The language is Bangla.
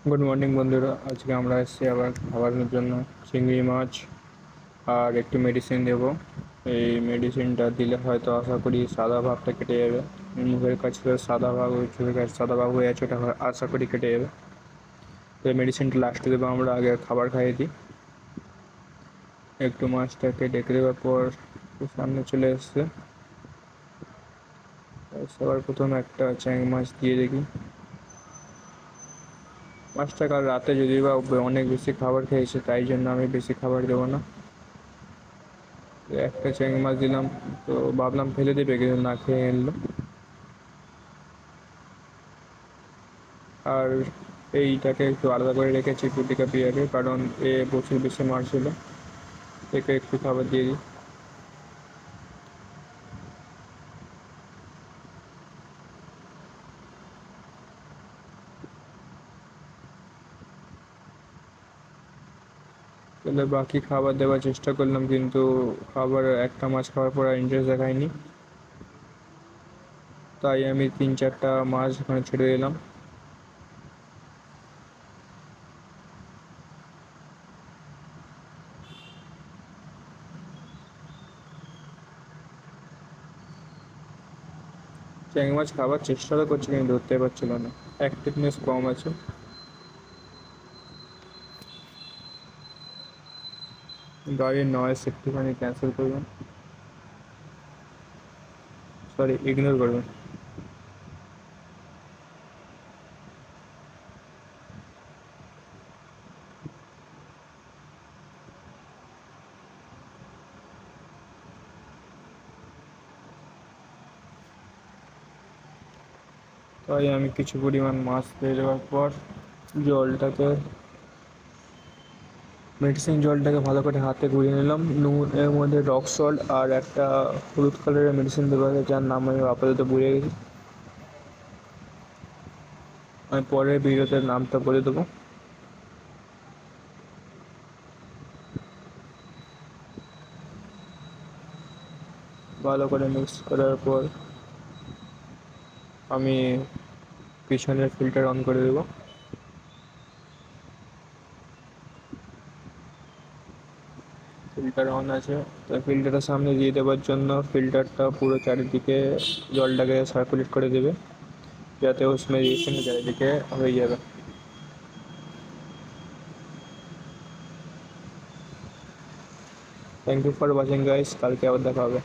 গুড মর্নিং বন্ধুরা, আজকে আমরা এসেছি আবার খাবারের জন্য। চিংড়ি মাছ আর একটু মেডিসিন দেবো। এই মেডিসিনটা দিলে হয়তো আশা করি সাদা ভাবটা কেটে যাবে। মুখের কাছে সাদা ভাব, ওই চোখের কাছে সাদা ভাব হয়ে আছে, ওটা আশা করি কেটে যাবে। তো এই মেডিসিনটা লাস্টে দেবো, আমরা আগে খাবার খাইয়ে দিই। একটু মাছটাকে ডেকে দেওয়ার পর সামনে চলে এসছে। সবার প্রথমে একটা চ্যাং মাছ দিয়ে দেখি। মাছটা কাল রাতে যদি বা অনেক বেশি খাবার খেয়েছে, তাই জন্য আমি বেশি খাবার দেবো না। একটা চিংড়ি মাছ দিলাম, তো ভাবলাম ফেলে দেবে, কিন্তু না, খেয়ে এলো। আর এইটাকে একটু আলাদা করে রেখেছি পুটিকা পিয়াকে, কারণ এ প্রচুর বেশি মারছিল। একে একটু খাবার দিয়ে দিই। তাহলে বাকি খাবার দেওয়ার চেষ্টা করলাম, কিন্তু খাবার একটা মাছ খাওয়ার পর আর ইন্টারেস্ট দেখায়নি। তাই আমি 3-4টা মাছ ওখানে ছেড়ে দিলাম। চ্যাং মাছ খাবার চেষ্টা তো করছি, কিন্তু ধরতে পারছিল না, অ্যাক্টিভনেস কম আছে। গাড়ির নয়েজ একটুখানি ক্যান্সেল করবেন, সরি, ইগনোর করবেন। তাই আমি কিছু পরিমাণ মাছ দিয়ে দেওয়ার পর জলটাকে, মেডিসিন জলটাকে ভালো করে হাতে গুলিয়ে নিলাম। নুন, এর মধ্যে রক সল্ট আর একটা হলুদ কালারের মেডিসিন দেওয়া আছে, যার নাম আমি আপাতত ভুলে গেছি। আমি পরের ভিডিওতে নামটা বলে দেবো। ভালো করে মিক্স করার পর আমি পিছনের ফিল্টার অন করে দেবো। ফিল্টার অন আছে, তো ফিল্টারটা সামনে দিয়ে দেওয়ার জন্য ফিল্টারটা পুরো চারিদিকে জলটাকে সার্কুলেট করে দেবে, যাতে उसमें रिएक्शन চারিদিকে হয়ে যাবে। Thank you for watching guys, কালকে আবার দেখা হবে।